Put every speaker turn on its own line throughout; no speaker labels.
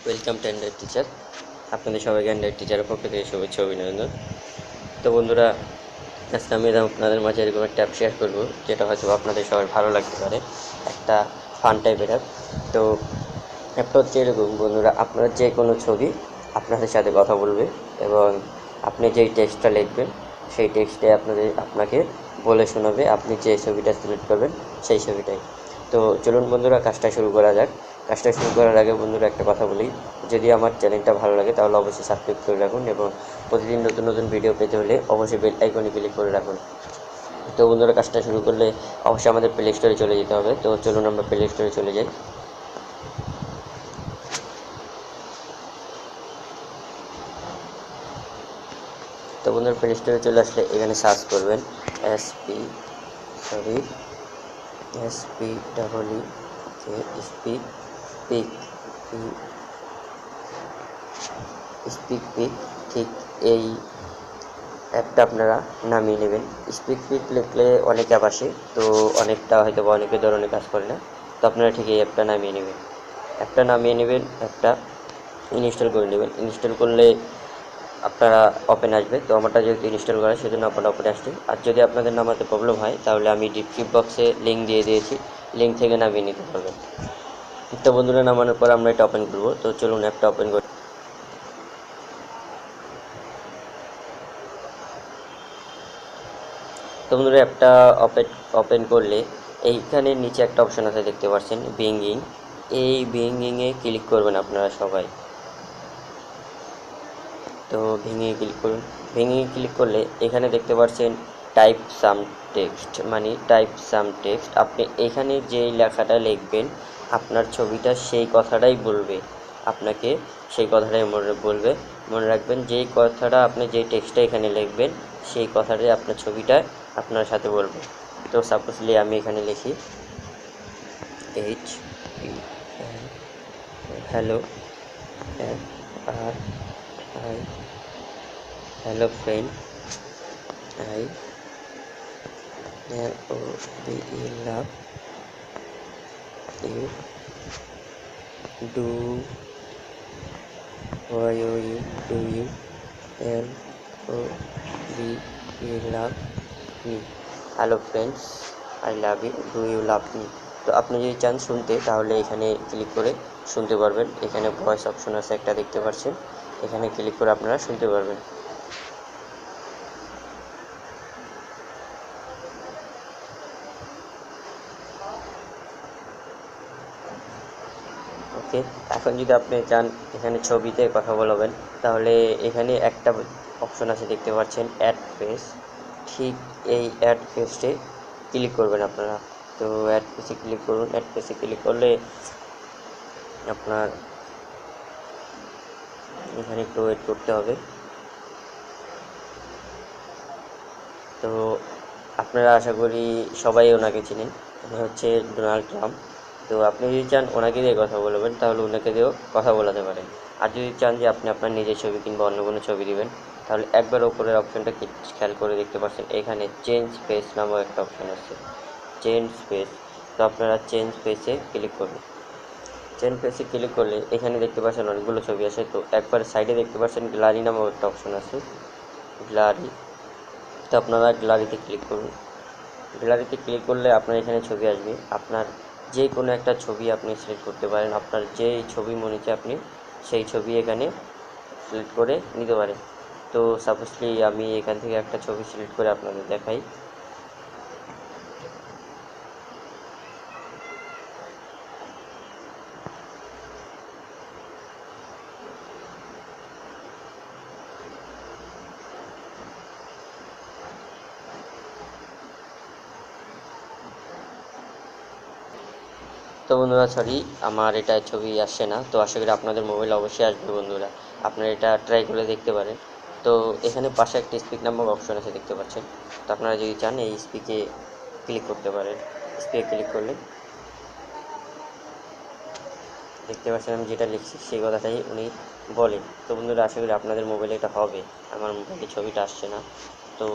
Welcome to Android teacher. আপনাদের সবাইকে Android টিচারের পক্ষ থেকে শুভেচ্ছা অভিনন্দন। তো বন্ধুরা, আজকে আমি আপনাদের মাঝে এরকম একটা অ্যাপ শেয়ার করবো, যেটা হয়তো আপনাদের সবার ভালো লাগতে পারে। একটা ফান টাইপের অ্যাপ। তো অ্যাপটা হচ্ছে এরকম বন্ধুরা, আপনার যে কোনো ছবি আপনাদের সাথে কথা বলবে, এবং আপনি যেই টেক্সটটা লিখবেন সেই টেক্সটে আপনাকে বলে শোনাবে আপনি যে ছবিটা সিলেক্ট করবেন সেই ছবিটাই। তো চলুন বন্ধুরা, কাজটা শুরু করা যাক। কাজটা শুরু করার আগে বন্ধুরা একটা কথা বলি, যদি আমার চ্যানেলটা ভালো লাগে তাহলে অবশ্যই সাবস্ক্রাইব করে রাখুন, এবং প্রতিদিন নতুন নতুন ভিডিও পেতে হলে অবশ্যই বেল আইকনে ক্লিক করে রাখুন। তো বন্ধুরা, কাজটা শুরু করলে অবশ্যই আমাদের প্লে স্টোরে চলে যেতে হবে। তো চলুন আমরা প্লে স্টোরে চলে যাই। তো বন্ধুরা, প্লে স্টোরে চলে আসলে এখানে সার্চ করবেন SpeakPic। ঠিক এই অ্যাপটা আপনারা নামিয়ে নেবেন। SpeakPic লিখলে অনেক অ্যাপ আসে, তো অনেকটা হয়তো বা অনেকের ধরনের কাজ করে না। তো আপনারা ঠিক এই অ্যাপটা নামিয়ে নেবেন। অ্যাপটা ইনস্টল করে নেবেন। ইনস্টল করলে আপনারা ওপেন আসবে। তো আমারটা যেহেতু ইনস্টল করা, সেজন্য আপনারা ওপেন আসছে। আর যদি আপনাদের নামাতে প্রবলেম হয় তাহলে আমি ডিসক্রিপশন বক্সে লিঙ্ক দিয়ে দিয়েছি, লিঙ্ক থেকে নামিয়ে নিতে পারবেন। তো বন্ধুরা, নামানোর পর আমরা এটা ওপেন করবো। তো চলুন অ্যাপটা ওপেন করি। তো বন্ধুরা, অ্যাপটা ওপেন করলে এইখানে নিচে একটা অপশন আছে, দেখতে পাচ্ছেন বিঙ্গিং। এই বিঙ্গিংয়ে ক্লিক করবেন আপনারা সবাই। তো ভেঙে ক্লিক করুন। ভেঙে ক্লিক করলে এখানে দেখতে পাচ্ছেন টাইপ সাম টেক্সট। আপনি এখানে যেই লেখাটা লিখবেন আপনার ছবিটা সেই কথাটাই বলবে আপনাকে, সেই কথাটাই মনে রাখবেন যেই কথাটা আপনি যেই টেক্সটটা এখানে লিখবেন সেই কথাটাই আপনার ছবিটা আপনার সাথে বলবে। তো সাপোজলি আমি এখানে লিখি hello hello friend, I love you. Do you love me? Hello friends, I love you, do you love me. তো আপনি যদি চান শুনতে, তাহলে এখানে ক্লিক করে শুনতে পারবেন। এখানে ভয়েস অপশন আছে একটা, দেখতে পাচ্ছেন। এখানে ক্লিক করে আপনারা শুনতে পারবেন। ওকে, এখন যদি আপনি চান এখানে ছবিতে কথা বলবেন, তাহলে এখানে একটা অপশন আছে, দেখতে পাচ্ছেন অ্যাড পেজ। ঠিক এই অ্যাড পেজে ক্লিক করবেন আপনারা। তো অ্যাড পেজে ক্লিক করুন। অ্যাড পেজে ক্লিক করলে আপনার এখানে একটু ওয়েট করতে হবে। তো আপনারা আশা করি সবাই ওনাকে চিনেন, উনি হচ্ছে ডোনাল্ড ট্রাম্প। তো আপনি যদি চান ওনাকে দিয়ে কথা বলবেন, তাহলে ওনাকে দিয়েও কথা বলাতে পারেন। আর যদি চান যে আপনি আপনার নিজের ছবি কিংবা অন্য কোনো ছবি দিবেন, তাহলে একবার ওপরের অপশনটা খেয়াল করে দেখতে পাচ্ছেন, এখানে চেঞ্জ পেজ নামক একটা অপশন আছে, চেঞ্জ পেজ। তো আপনারা চেঞ্জ পেজে ক্লিক করবেন। চেঞ্জ পেজে ক্লিক করলে এখানে দেখতে পাচ্ছেন অনেকগুলো ছবি আছে। তো একবার সাইডে দেখতে পাচ্ছেন গ্যালারি নামক একটা অপশন আছে, গ্যালারি। তো আপনারা গ্যালারিতে ক্লিক করুন। গ্যালারিতে ক্লিক করলে আপনার এখানে ছবি আসবে। আপনার যে কোনো একটা ছবি আপনি সিলেক্ট করতে পারেন। আপনার যেই ছবি মনে হচ্ছে আপনি সেই ছবি এখানে সিলেক্ট করে নিতে পারেন। তো সাপোজলি আমি এখান থেকে একটা ছবি সিলেক্ট করে আপনাদের দেখাই। তো বন্ধুরা, সরি, আমার এটা ছবি আসছে না। তো আশা করি আপনাদের মোবাইল অবশ্যই আসবে বন্ধুরা, আপনারা এটা ট্রাই করে দেখতে পারেন। তো এখানে পাশে একটা স্পিক নামক অপশন আছে, দেখতে পাচ্ছেন। তো আপনারা যদি চান এই স্পিকে ক্লিক করতে পারেন। স্পিকে ক্লিক করলে দেখতে পাচ্ছেন আমি যেটা লিখছি সেই কথাটাই উনি বলেন। তো বন্ধুরা, আশা করি আপনাদের মোবাইলে এটা হবে। আমার মোবাইলে ছবিটা আসছে না। তো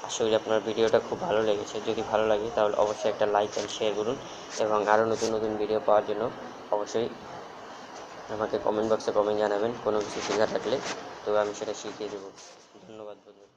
আশা করি আপনার ভিডিওটা খুব ভালো লেগেছে। যদি ভালো লাগে তাহলে অবশ্যই একটা লাইক অ্যান্ড শেয়ার করুন, এবং আরও নতুন নতুন ভিডিও পাওয়ার জন্য অবশ্যই আমাকে কমেন্ট বক্সে কমেন্ট জানাবেন কোনো কিছু শেখা থাকলে, তো আমি সেটা শিখিয়ে দেবো। ধন্যবাদ বন্ধুরা।